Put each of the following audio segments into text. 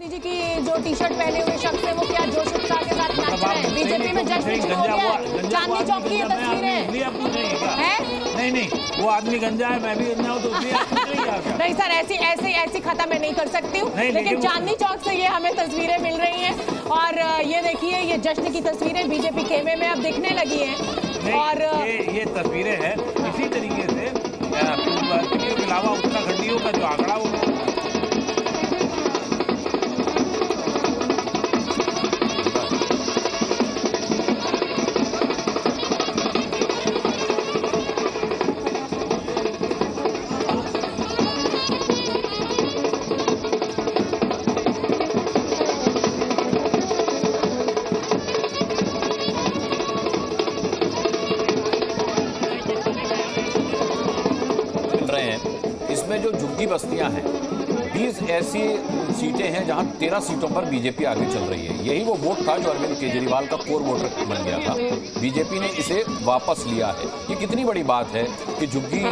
जी की जो T shirt पहने हुए शख्स है वो क्या जोश उत्साह के साथ नाच रहे हैं? बीजेपी में जश्न शुरू हो गया। चांदनी चौक की ये तस्वीरें हैं। नहीं, वो आदमी गंजा है, मैं भी गंजा हूँ, तो इसलिए आप पूछ रही हैं। नहीं सर, ऐसी खता मैं नहीं कर सकती हूँ, लेकिन चांदनी चौक से ये हमें तस्वीरें मिल रही हैं और ये देखिए ये जश्न की तस्वीरें बीजेपी खेमे में अब दिखने लगी हैं। और ये तस्वीरें हैं इसी तरीके से के अलावा उत्तराखंडियों का जो आंकड़ा वो इसमें जो झुग्गी बस्तियां हैं 20 ऐसी सीटें हैं जहां 13 सीटों पर बीजेपी आगे चल रही है। यही वो वोट था जो अरविंद केजरीवाल का कोर वोटर बन गया था। बीजेपी ने इसे वापस लिया है। ये कितनी बड़ी बात है कि झुग्गी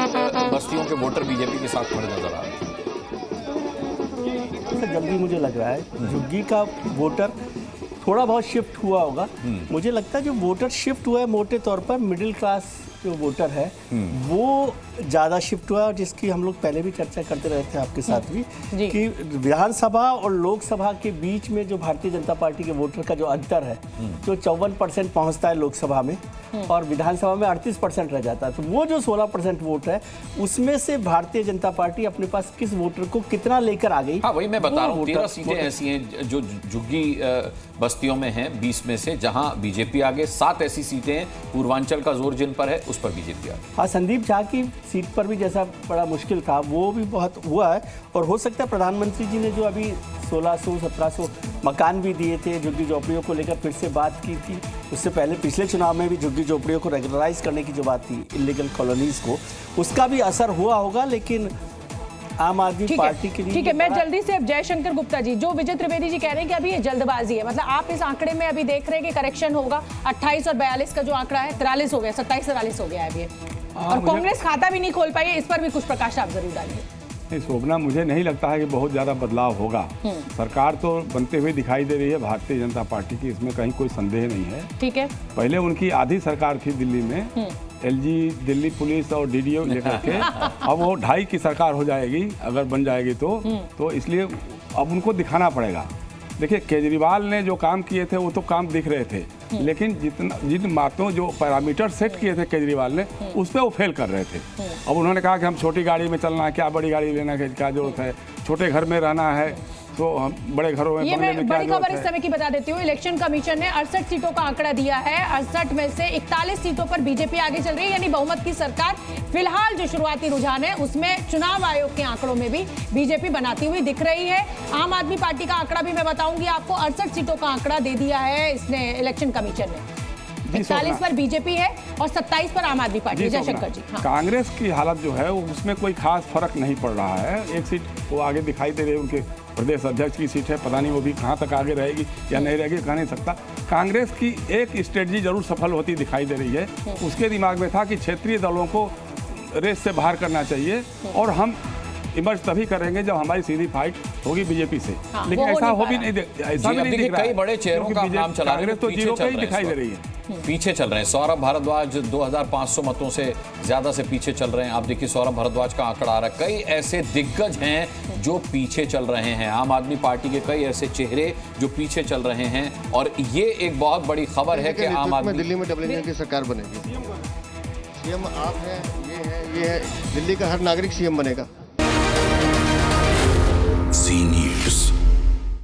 बस्तियों के वोटर बीजेपी के साथ खड़े नजर आ रहे हैं। जल्दी मुझे लग रहा है झुग्गी का वोटर थोड़ा बहुत शिफ्ट हुआ होगा। मुझे लगता है जो वोटर शिफ्ट हुआ है मोटे तौर पर मिडिल क्लास जो वोटर है वो ज़्यादा शिफ्ट हुआ है, जिसकी हम लोग पहले भी चर्चा करते रहे थे आपके साथ भी कि विधानसभा और लोकसभा के बीच में जो भारतीय जनता पार्टी के वोटर का जो अंतर है जो 54% पहुंचता है लोकसभा में और विधानसभा में 38% रह जाता है, तो वो जो 16% वोट है उसमें से भारतीय जनता पार्टी अपने पास किस वोटर को कितना लेकर आ गई। हाँ वही मैं बता रहा हूँ, 13 सीटें ऐसी हैं जो झुग्गी बस्तियों में हैं 20 में से, जहां बीजेपी आगे। 7 ऐसी सीटें हैं पूर्वांचल का जोर जिन पर है उस पर बीजेपी आगे। हाँ, संदीप झा की सीट पर भी जैसा बड़ा मुश्किल था वो भी बहुत हुआ है और हो सकता है प्रधानमंत्री जी ने जो अभी 1600-1700 मकान भी दिए थे झुग्गी झोपड़ियों को लेकर फिर से बात की थी। उससे पहले पिछले चुनाव में भी झुग्गी झोपड़ियों को रेगुलराइज करने की जो बात थी इलीगल कॉलोनीज को, उसका भी असर हुआ होगा। लेकिन आम आदमी पार्टी के लिए ठीक है, मैं जल्दी से अब जयशंकर गुप्ता जी, जो विजय त्रिवेदी जी कह रहे हैं कि अभी ये जल्दबाजी है, मतलब आप इस आंकड़े में अभी देख रहे हैं कि करेक्शन होगा। 28 और 42 का जो आंकड़ा है 43 हो गया, 27-43 हो गया है अभी और कांग्रेस खाता भी नहीं खोल पाई है। इस पर भी कुछ प्रकाश आप जरूर डालिए। नहीं शोभना, मुझे नहीं लगता है कि बहुत ज़्यादा बदलाव होगा। सरकार तो बनते हुए दिखाई दे रही है भारतीय जनता पार्टी की, इसमें कहीं कोई संदेह नहीं है। ठीक है, पहले उनकी आधी सरकार थी दिल्ली में, एलजी, दिल्ली पुलिस और डीडीओ लेकर के अब वो 2.5 की सरकार हो जाएगी अगर बन जाएगी तो इसलिए अब उनको दिखाना पड़ेगा। देखिए केजरीवाल ने जो काम किए थे वो तो काम दिख रहे थे, लेकिन जिन बातों जो पैरामीटर सेट किए थे केजरीवाल ने उस पर वो फेल कर रहे थे। अब उन्होंने कहा कि हम छोटी गाड़ी में चलना है, क्या बड़ी गाड़ी लेना की क्या जरूरत है, छोटे घर में रहना है तो हम बड़े घरों में, ये मैं बड़ी खबर इस समय की बता देती हूँ। इलेक्शन कमीशन ने 68 सीटों का आंकड़ा दिया है। 68 में से 41 सीटों पर बीजेपी आगे चल रही है, यानी बहुमत की सरकार। फिलहाल जो शुरुआती रुझान है उसमें चुनाव आयोग के आंकड़ों में भी बीजेपी बनाती हुई दिख रही है। आम आदमी पार्टी का आंकड़ा भी मैं बताऊंगी आपको, 68 सीटों का आंकड़ा दे दिया है इसने इलेक्शन कमीशन ने। 41 पर बीजेपी है और 27 पर आम आदमी पार्टी। जयशंकर जी, कांग्रेस की हालत जो है उसमें कोई खास फर्क नहीं पड़ रहा है। एक सीट वो आगे दिखाई दे रही है, उनके प्रदेश अध्यक्ष की सीट है, पता नहीं वो भी कहाँ तक आगे रहेगी या नहीं रहेगी कह नहीं सकता। कांग्रेस की एक स्ट्रेटजी जरूर सफल होती दिखाई दे रही है। उसके दिमाग में था कि क्षेत्रीय दलों को रेस से बाहर करना चाहिए और हम इमर्ज तभी करेंगे जब हमारी सीधी फाइट होगी बीजेपी से। लेकिन ऐसा हो भी नहीं, ऐसा भी नहीं दिख रहा है। कई बड़े चेहरों का नाम चला रहे हैं, तो जीरो पे ही दिखाई दे रही है, पीछे चल रहे हैं। सौरभ भारद्वाज 2500 मतों से ज्यादा से पीछे चल रहे हैं। आप देखिए सौरभ भारद्वाज का आंकड़ा आ रहा है। कई ऐसे दिग्गज हैं जो पीछे चल रहे हैं। आम आदमी पार्टी के कई ऐसे चेहरे जो पीछे चल रहे हैं और ये एक बहुत बड़ी खबर है कि आम आदमी दिल्ली में डबल इंजन की सरकार बनेगी। सीएम आप हैं, ये है, दिल्ली का हर नागरिक सीएम बनेगा।